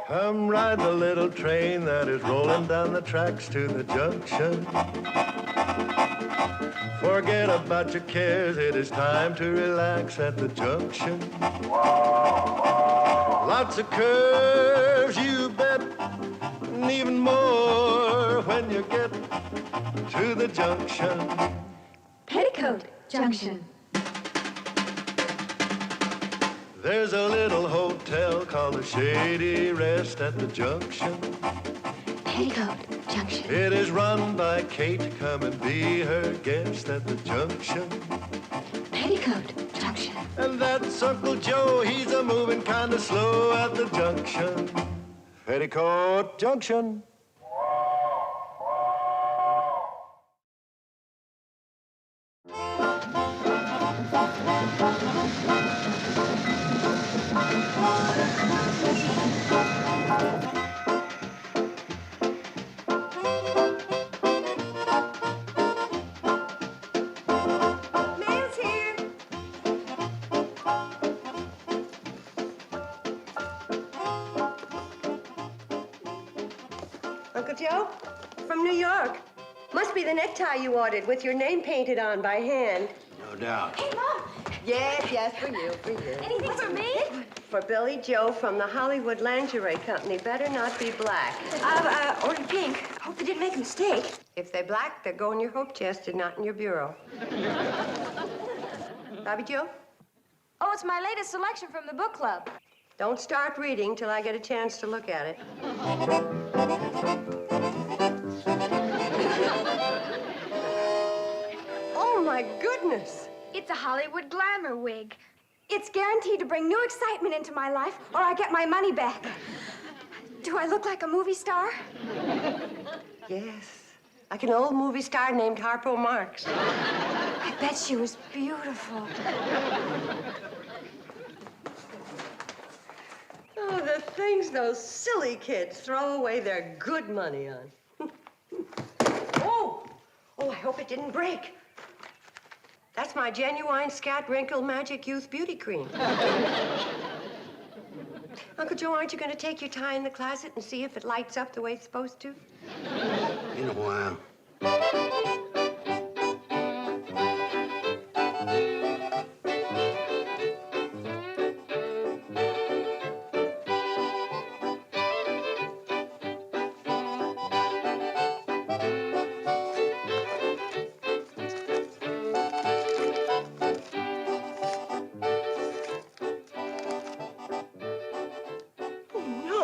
Come ride the little train that is rolling down the tracks to the junction. Forget about your cares, it is time to relax at the junction. Lots of curves, you bet, and even more when you get to the junction. Petticoat Junction. There's a little hotel called the Shady Rest at the junction. Petticoat Junction. It is run by Kate. Come and be her guest at the junction. Petticoat Junction. And that's Uncle Joe. He's a moving kind of slow at the junction. Petticoat Junction. Uncle Joe? From New York. Must be the necktie you ordered with your name painted on by hand. No doubt. Hey, Mom. Yes, for you. Anything for me? For Billy Joe from the Hollywood Lingerie Company. Better not be black. Ordered pink. Hope they didn't make a mistake. If they're black, they'll go in your hope chest and not in your bureau. Bobby Joe? Oh, it's my latest selection from the book club. Don't start reading till I get a chance to look at it. Oh, my goodness. It's a Hollywood glamour wig. It's guaranteed to bring new excitement into my life, or I get my money back. Do I look like a movie star? Yes. Like an old movie star named Harpo Marx. I bet she was beautiful. Oh, the things those silly kids throw away their good money on. Oh, I hope it didn't break. That's my genuine Scat Wrinkle Magic Youth Beauty Cream. Uncle Joe, aren't you going to take your tie in the closet and see if it lights up the way it's supposed to? In a while.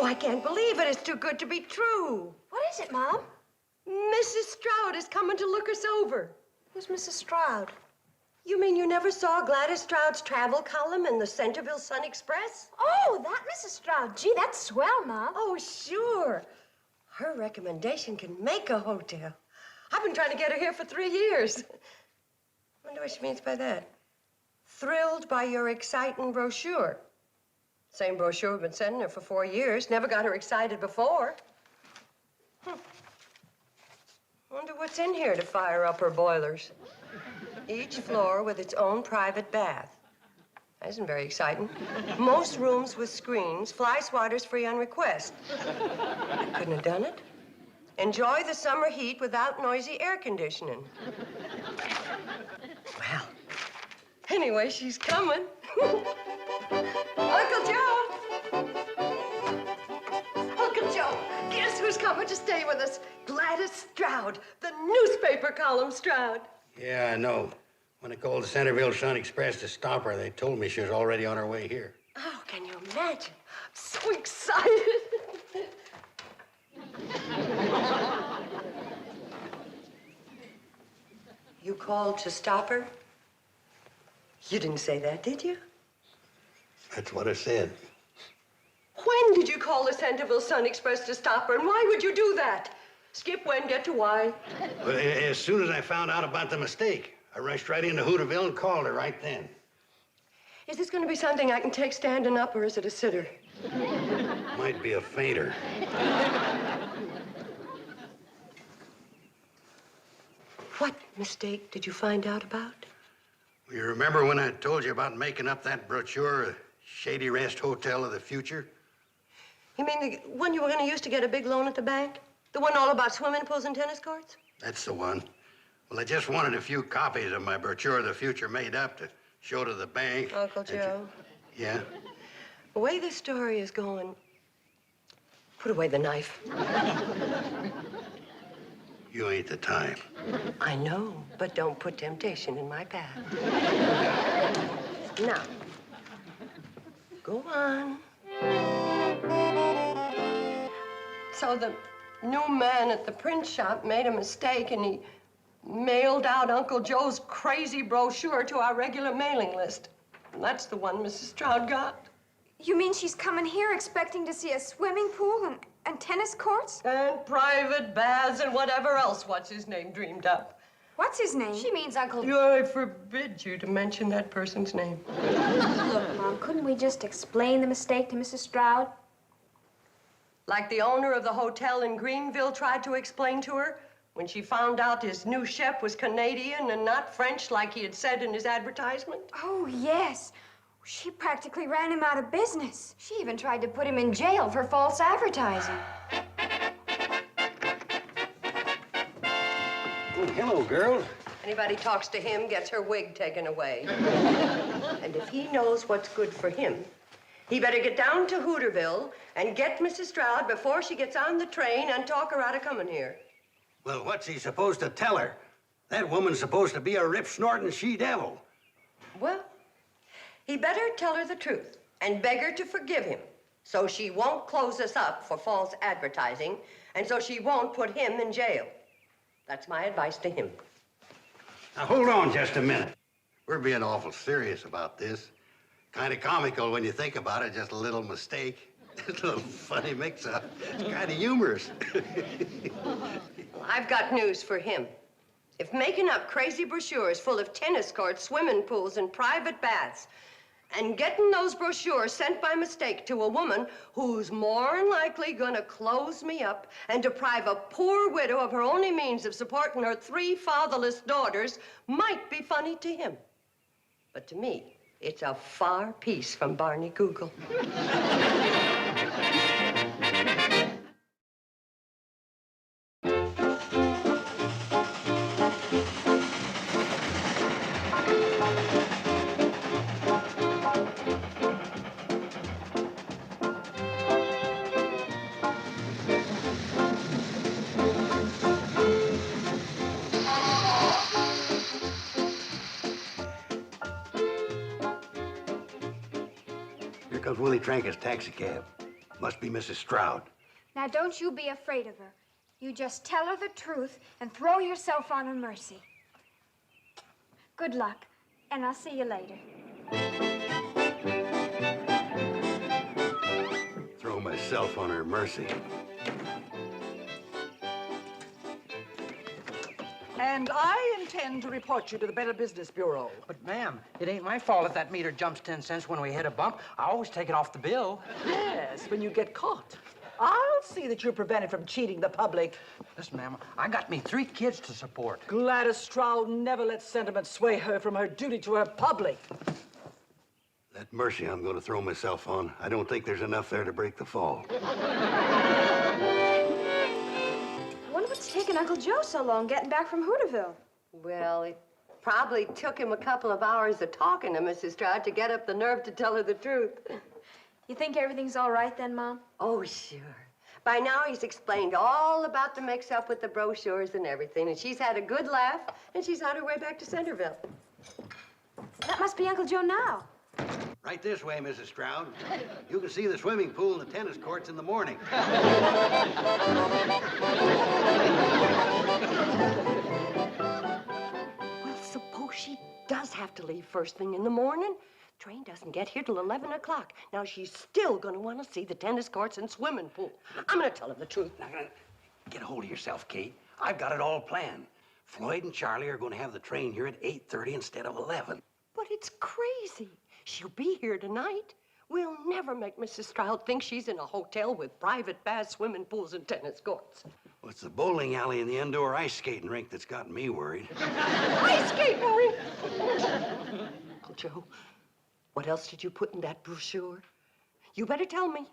I can't believe it. It's too good to be true. What is it, Mom? Mrs. Stroud is coming to look us over. Who's Mrs. Stroud? You mean you never saw Gladys Stroud's travel column in the Centerville Sun Express? Oh, that Mrs. Stroud. Gee, that's swell, Mom. Oh, sure. Her recommendation can make a hotel. I've been trying to get her here for 3 years. Wonder what she means by that. Thrilled by your exciting brochure. Same brochure we've been sending her for 4 years. Never got her excited before. Wonder what's in here to fire up her boilers. Each floor with its own private bath. That isn't very exciting. Most rooms with screens. Fly swatters free on request. I couldn't have done it. Enjoy the summer heat without noisy air conditioning. Well, anyway, she's coming. Uncle Joe! Uncle Joe, guess who's coming to stay with us? Gladys Stroud, the newspaper column Stroud. Yeah, I know. When I called the Centerville Sun Express to stop her, they told me she was already on her way here. Oh, can you imagine? I'm so excited. You called to stop her? You didn't say that, did you? That's what I said. When did you call the Centerville Sun Express to stop her, and why would you do that? Skip when, get to why. Well, as soon as I found out about the mistake, I rushed right into HOOTERVILLE and called her right then. Is this going to be something I can take standing up, or is it a sitter? Might be a fainter. What mistake did you find out about? You remember when I told you about making up that brochure, Shady Rest Hotel of the Future? You mean the one you were going to use to get a big loan at the bank? The one all about swimming pools and tennis courts? That's the one. Well, I just wanted a few copies of my brochure of the future made up to show to the bank. Uncle Joe. Yeah? The way this story is going, put away the knife. You ain't the type. I know, but don't put temptation in my path. Now, go on. So the new man at the print shop made a mistake and he mailed out Uncle Joe's crazy brochure to our regular mailing list. And that's the one Mrs. Stroud got. You mean she's coming here expecting to see a swimming pool and tennis courts? And private baths and whatever else what's-his-name dreamed up. What's his name? She means Uncle... I forbid you to mention that person's name. Look, Mom, couldn't we just explain the mistake to Mrs. Stroud? Like the owner of the hotel in Greenville tried to explain to her when she found out his new chef was Canadian and not French like he had said in his advertisement. Oh, yes. She practically ran him out of business. She even tried to put him in jail for false advertising. Oh, hello, girl. Anybody talks to him gets her wig taken away. And if he knows what's good for him, he better get down to Hooterville and get Mrs. Stroud before she gets on the train and talk her out of coming here. Well, what's he supposed to tell her? That woman's supposed to be a rip-snorting she-devil. Well, he better tell her the truth and beg her to forgive him so she won't close us up for false advertising and so she won't put him in jail. That's my advice to him. Now, hold on just a minute. We're being awful serious about this. Kind of comical when you think about it, just a little mistake. Just a little funny mix-up. It's kind of humorous. Well, I've got news for him. If making up crazy brochures full of tennis courts, swimming pools, and private baths, and getting those brochures sent by mistake to a woman who's more than likely gonna close me up and deprive a poor widow of her only means of supporting her 3 fatherless daughters might be funny to him. But to me, it's a far piece from Barney Google. Here comes Willie Tranker's taxicab. Must be Mrs. Stroud. Now, don't you be afraid of her. You just tell her the truth and throw yourself on her mercy. Good luck, and I'll see you later. Throw myself on her mercy. And I intend to report you to the Better Business Bureau. But, ma'am, it ain't my fault if that meter jumps 10 cents when we hit a bump. I always take it off the bill. Yes, when you get caught. I'll see that you're prevented from cheating the public. Listen, ma'am, I got me 3 kids to support. Gladys Stroud never let sentiment sway her from her duty to her public. That mercy I'm going to throw myself on, I don't think there's enough there to break the fall. I wonder what's taking Uncle Joe so long getting back from Hooterville. Well, it probably took him a couple of hours of talking to Mrs. Stroud to get up the nerve to tell her the truth. You think everything's all right then, Mom? Oh, sure. By now, he's explained all about the mix-up with the brochures and everything, and she's had a good laugh, and she's on her way back to Centerville. That must be Uncle Joe now. Right this way, Mrs. Stroud. You can see the swimming pool and the tennis courts in the morning. Well, suppose she does have to leave first thing in the morning. Train doesn't get here till 11 o'clock. Now, she's still going to want to see the tennis courts and swimming pool. I'm going to tell her the truth. Now, get a hold of yourself, Kate. I've got it all planned. Floyd and Charlie are going to have the train here at 8:30 instead of 11. But it's crazy. She'll be here tonight. We'll never make Mrs. Stroud think she's in a hotel with private baths, swimming pools, and tennis courts. Well, it's the bowling alley and the indoor ice skating rink that's gotten me worried. Ice skating rink! Uncle Joe, what else did you put in that brochure? You better tell me.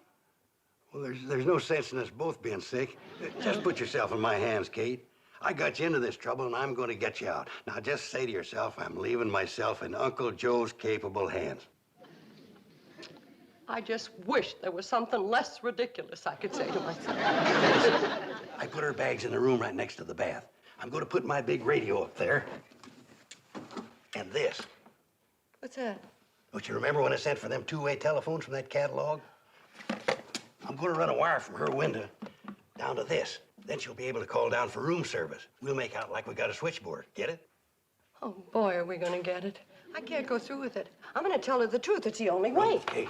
Well, there's no sense in us both being sick. Just put yourself in my hands, Kate. I got you into this trouble, and I'm going to get you out. Now, just say to yourself, I'm leaving myself in Uncle Joe's capable hands. I just wish there was something less ridiculous I could say to myself. I put her bags in the room right next to the bath. I'm going to put my big radio up there. And this. What's that? Don't you remember when I sent for them two-way telephones from that catalog? I'm going to run a wire from her window down to this. Then she'll be able to call down for room service. We'll make out like we got a switchboard. Get it? Oh, boy, are we going to get it. I can't go through with it. I'm going to tell her the truth. It's the only way. Kate.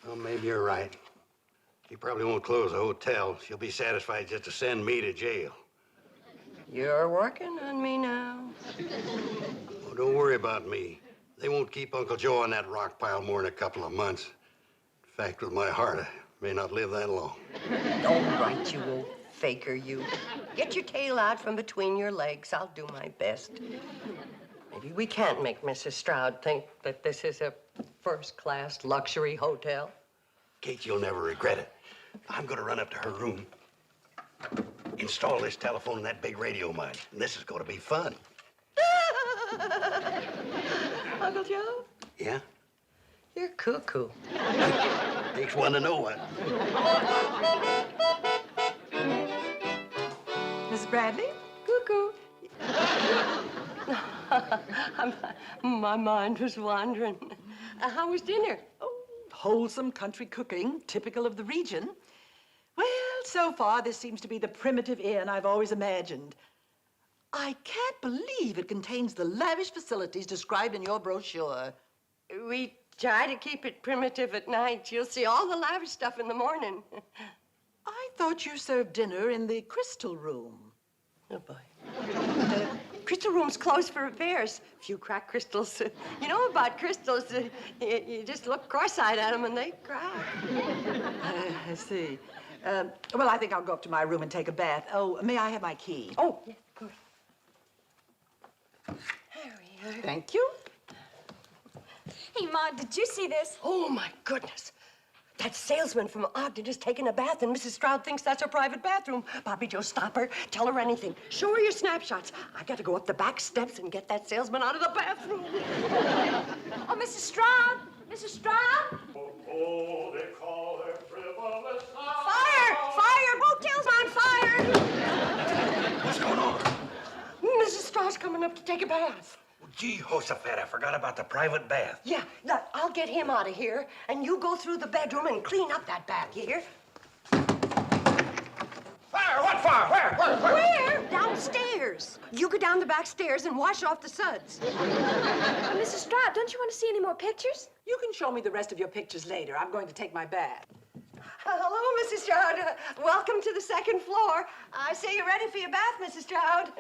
Well, maybe you're right. She probably won't close the hotel. She'll be satisfied just to send me to jail. You're working on me now. Oh, don't worry about me. They won't keep Uncle Joe on that rock pile more than a couple of months. In fact, with my heart, I may not live that long. All right, you old faker, you. Get your tail out from between your legs. I'll do my best. Maybe we can't make Mrs. Stroud think that this is a first-class luxury hotel. Kate, you'll never regret it. I'm gonna run up to her room, install this telephone and that big radio of mine, and this is gonna be fun. Uncle Joe? Yeah? You're cuckoo. Takes one to know one. Miss Bradley? Cuckoo. My mind was wandering. How was dinner? Oh, wholesome country cooking, typical of the region. Well, so far, this seems to be the primitive inn I've always imagined. I can't believe it contains the lavish facilities described in your brochure. We try to keep it primitive at night. You'll see all the lavish stuff in the morning. I thought you served dinner in the crystal room. Oh, boy. Crystal room's closed for repairs. A few cracked crystals. You know about crystals, you just look cross-eyed at them and they crack. I see. Well, I think I'll go up to my room and take a bath. Oh, may I have my key? Oh, yeah, of course. Harry, Thank you. Hey, Ma, did you see this? Oh, my goodness. That salesman from Ogden is taking a bath, and Mrs. Stroud thinks that's her private bathroom. Bobby Joe, stop her. Tell her anything. Show her your snapshots. I got to go up the back steps and get that salesman out of the bathroom. Oh, Mrs. Stroud! Mrs. Stroud! Oh, they call her frivolous. Fire! Fire! Hotel's on fire! What's going on? Mrs. Stroud's coming up to take a bath. Gee, Josephat, I forgot about the private bath. Yeah, look, I'll get him out of here, and you go through the bedroom and clean up that bath, you hear? Fire! What fire? Where? Where? Downstairs. You go down the back stairs and wash off the suds. Mrs. Stroud, don't you want to see any more pictures? You can show me the rest of your pictures later. I'm going to take my bath. Hello, Mrs. Stroud. Welcome to the second floor. I say you're ready for your bath, Mrs. Stroud.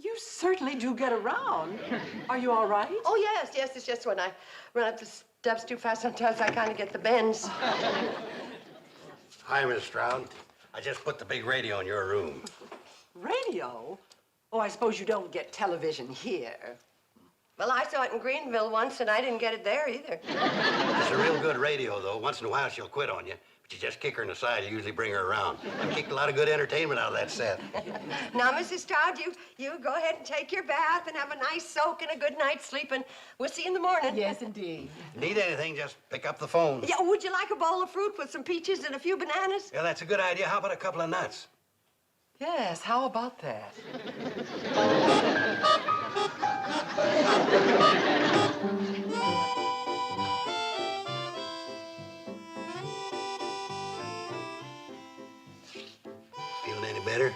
You certainly do get around. Are you all right? Oh, yes, yes. It's just when I run up the steps too fast, sometimes I kind of get the bends. Hi, Miss Stroud. I just put the big radio in your room. Radio? Oh, I suppose you don't get television here. Well, I saw it in Greenville once, and I didn't get it there either. It's a real good radio, though. Once in a while, she'll quit on you. But you just kick her in the side. You usually bring her around. I've kicked a lot of good entertainment out of that set. Now, Mrs. Stroud, you go ahead and take your bath and have a nice soak and a good night's sleep, and we'll see you in the morning. Yes, indeed. Need anything, just pick up the phone. Yeah, would you like a bowl of fruit with some peaches and a few bananas? Yeah, that's a good idea. How about a couple of nuts? Yes, how about that? Feeling any better?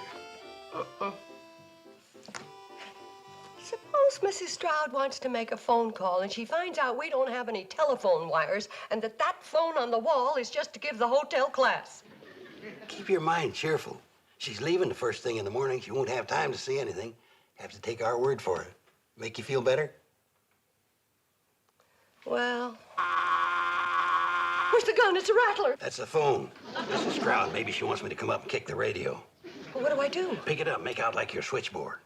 Suppose Mrs. Stroud wants to make a phone call and she finds out we don't have any telephone wires and that phone on the wall is just to give the hotel class. Keep your mind cheerful. She's leaving the first thing in the morning. She won't have time to see anything. Have to take our word for it. Make you feel better? Well, where's the gun? It's a rattler. That's the phone. Mrs. Stroud, maybe she wants me to come up and kick the radio. Well, what do I do? Pick it up, make out like your switchboard.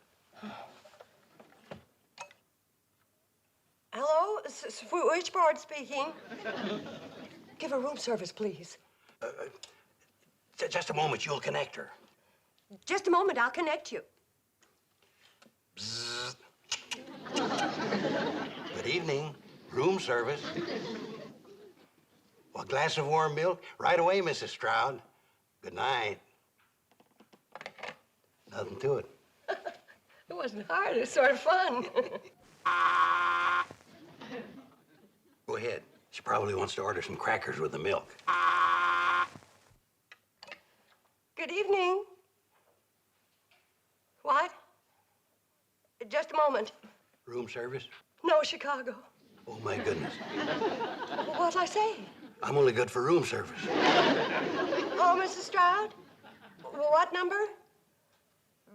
Hello, switchboard speaking. Give her room service, please. Just a moment, you'll connect her. Just a moment, I'll connect you. Bzzz. Good evening. Room service. Well, a glass of warm milk? Right away, Mrs. Stroud. Good night. Nothing to it. It wasn't hard. It was sort of fun. Go ahead. She probably wants to order some crackers with the milk. Good evening. What? Just a moment. Room service? No, Chicago. Oh, my goodness. What'll I say? I'm only good for room service. Oh, Mrs. Stroud? What number?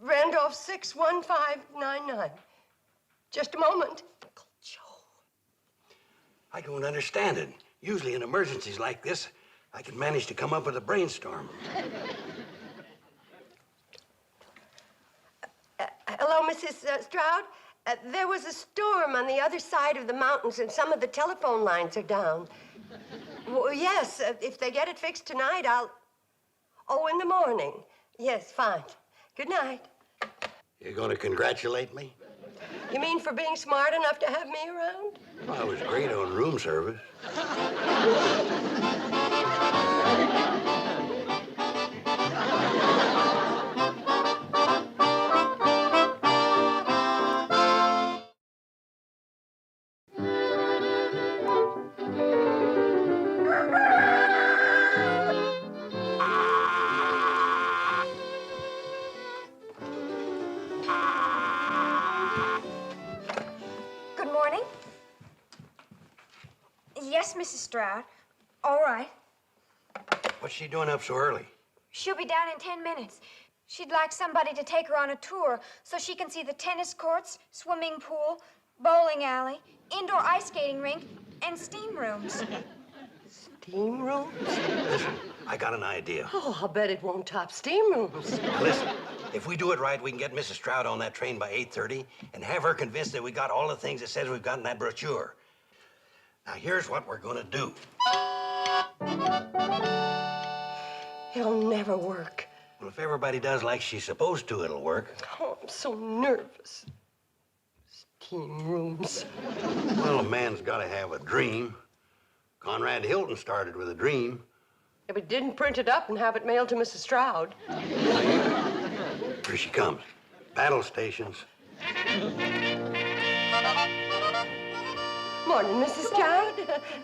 Randolph 61599. Just a moment. Uncle Joe. I don't understand it. Usually in emergencies like this, I can manage to come up with a brainstorm. Hello, Mrs. Stroud. There was a storm on the other side of the mountains, and some of the telephone lines are down. Well, yes, if they get it fixed tonight, I'll... Oh, in the morning. Yes, fine. Good night. You're going to congratulate me? You mean for being smart enough to have me around? Well, I was great on room service. Good morning. Yes, Mrs. Stroud. All right. What's she doing up so early? She'll be down in 10 minutes. She'd like somebody to take her on a tour so she can see the tennis courts, swimming pool, bowling alley, indoor ice skating rink, and steam rooms. Steam rooms? Listen, I got an idea. Oh, I'll bet it won't top steam rooms. Now listen, if we do it right, we can get Mrs. Stroud on that train by 8:30 and have her convinced that we got all the things it says we've got in that brochure. Now, here's what we're gonna do. It'll never work. Well, if everybody does like she's supposed to, it'll work. Oh, I'm so nervous. Steam rooms. Well, a man's gotta have a dream. Conrad Hilton started with a dream. If it didn't print it up and have it mailed to Mrs. Stroud. Here she comes. Battle stations. Morning, Mrs. Stroud.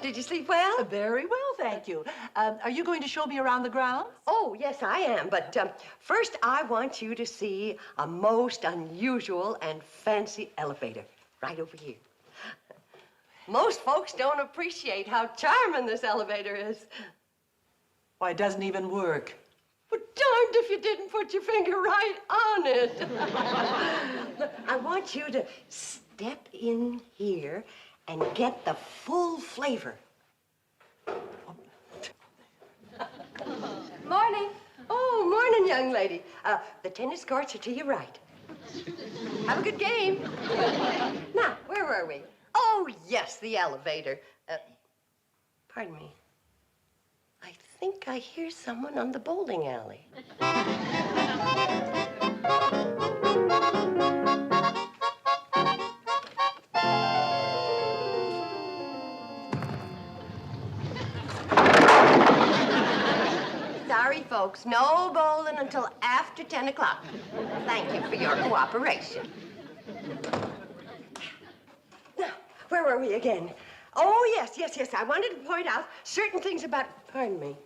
Did you sleep well? Very well, thank you. Are you going to show me around the grounds? Oh, yes, I am. But first, I want you to see a most unusual and fancy elevator right over here. Most folks don't appreciate how charming this elevator is. Why, it doesn't even work. Well, darned if you didn't put your finger right on it. I want you to step in here and get the full flavor. Morning. Oh, morning, young lady. The tennis courts are to your right. Have a good game. Now, where were we? Oh, yes, the elevator. Pardon me. I think I hear someone on the bowling alley. Sorry, folks, no bowling until after 10 o'clock. Thank you for your cooperation. Now, where were we again? Oh, yes. I wanted to point out certain things about... Pardon me.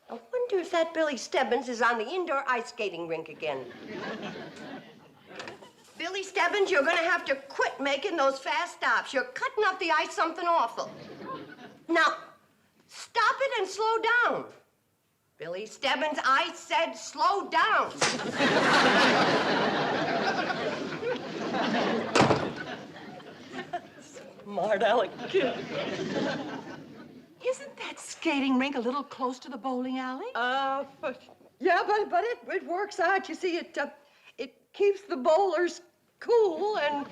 I wonder if that Billy Stebbins is on the indoor ice skating rink again. Billy Stebbins, you're going to have to quit making those fast stops. You're cutting up the ice something awful. Now, stop it and slow down. Billy Stebbins, I said slow down. Smart aleck kid. Isn't that skating rink a little close to the bowling alley? But it works out. You see, it keeps the bowlers cool, and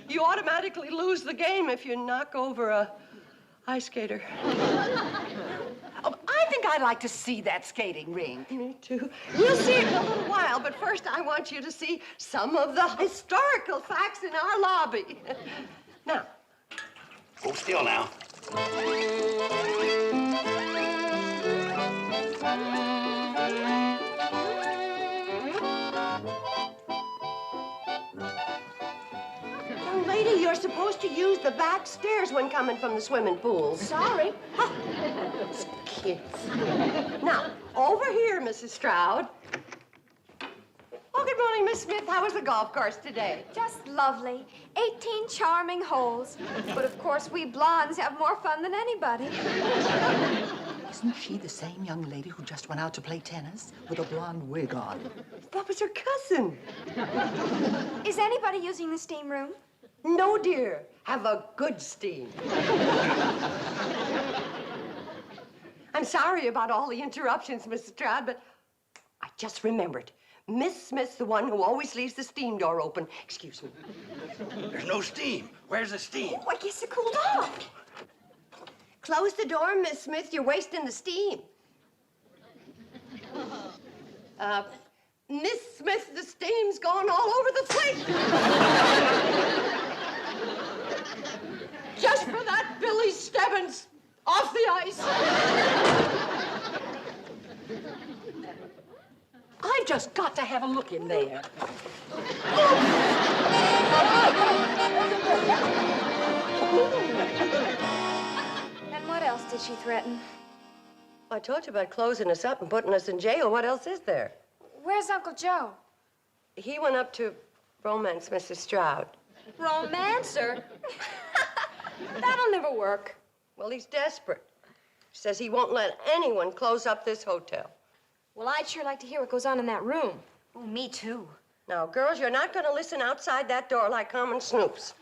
you automatically lose the game if you knock over a ice skater. Oh, I think I'd like to see that skating rink. Me too. We'll see it in a little while, but first I want you to see some of the historical facts in our lobby. Now. Hold still now. Young lady, you're supposed to use the back stairs when coming from the swimming pool. Sorry. Those kids. Now, over here, Mrs. Stroud. Oh, good morning, Miss Smith. How was the golf course today? Just lovely. 18 charming holes. But of course, we blondes have more fun than anybody. Isn't she the same young lady who just went out to play tennis with a blonde wig on? That was her cousin. Is anybody using the steam room? No, dear. Have a good steam. I'm sorry about all the interruptions, Mrs. Stroud, but I just remembered. Miss Smith's the one who always leaves the steam door open. Excuse me. There's no steam. Where's the steam? Oh, I guess it cooled off. Close the door, Miss Smith. You're wasting the steam. Miss Smith, the steam's gone all over the place. Just for that Billy Stebbins off the ice. I've just got to have a look in there. And what else did she threaten? I told you about closing us up and putting us in jail. What else is there? Where's Uncle Joe? He went up to romance Mrs. Stroud. Romancer? That'll never work. Well, he's desperate. Says he won't let anyone close up this hotel. Well, I'd sure like to hear what goes on in that room. Oh, me too. Now, girls, you're not going to listen outside that door like common snoops.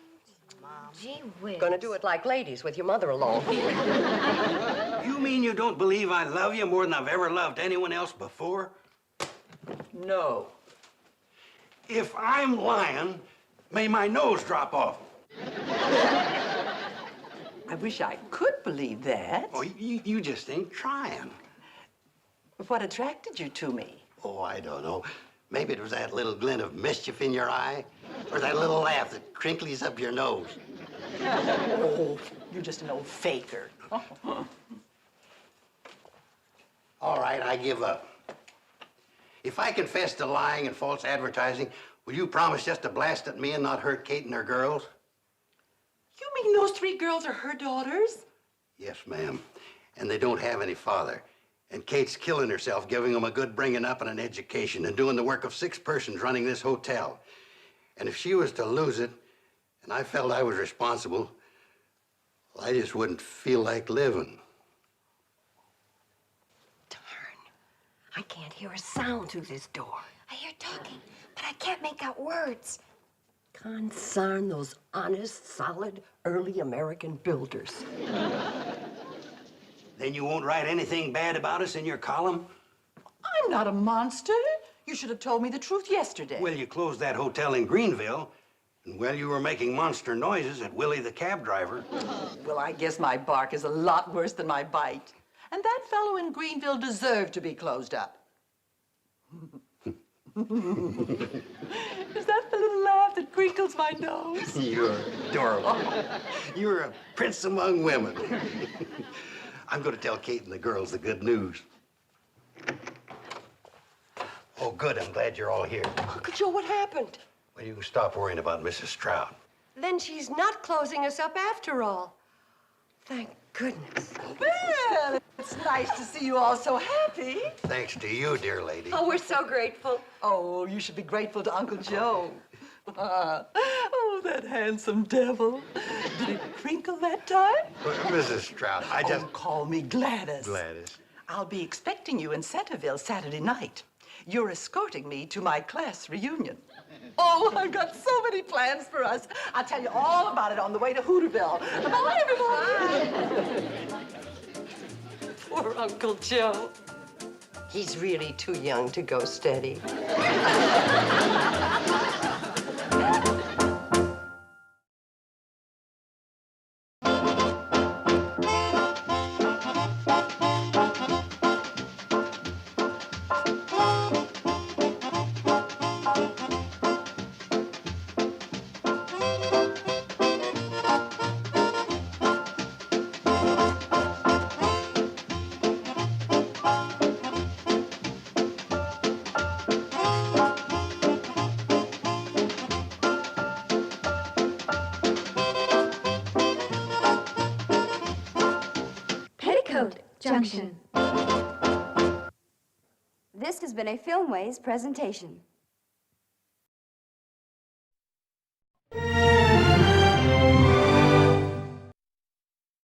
Gee whiz. Going to do it like ladies with your mother alone. You mean you don't believe I love you more than I've ever loved anyone else before? No. If I'm lying, may my nose drop off. I wish I could believe that. Oh, you just ain't trying. What attracted you to me? Oh, I don't know. Maybe it was that little glint of mischief in your eye, or that little laugh that crinkles up your nose. Oh, you're just an old faker. All right, I give up. If I confess to lying and false advertising, will you promise just to blast at me and not hurt Kate and her girls? You mean those 3 girls are her daughters? Yes, ma'am. And they don't have any father. And Kate's killing herself, giving them a good bringing up and an education, and doing the work of 6 persons running this hotel. And if she was to lose it, and I felt I was responsible, well, I just wouldn't feel like living. Darn. I can't hear a sound through this door. I hear talking, but I can't make out words. Concern those honest, solid, early American builders. Then you won't write anything bad about us in your column? I'm not a monster. You should have told me the truth yesterday. Well, you closed that hotel in Greenville, and well, you were making monster noises at Willie the cab driver. Well, I guess my bark is a lot worse than my bite. And that fellow in Greenville deserved to be closed up. Is that the little laugh that crinkles my nose? You're adorable. You're a prince among women. I'm going to tell Kate and the girls the good news. Oh, good. I'm glad you're all here. Uncle Joe, what happened? Well, you can stop worrying about Mrs. Stroud. Then she's not closing us up after all. Thank goodness. Well, it's nice to see you all so happy. Thanks to you, dear lady. Oh, we're so grateful. Oh, you should be grateful to Uncle Joe. Oh, that handsome devil. Did it crinkle that time? Mrs. Stroud, I just... Oh, call me Gladys. Gladys. I'll be expecting you in Centerville Saturday night. You're escorting me to my class reunion. Oh, I've got so many plans for us. I'll tell you all about it on the way to HOOTERVILLE. Bye, everybody. Poor Uncle Joe. He's really too young to go steady. Junction. This has been a Filmways presentation.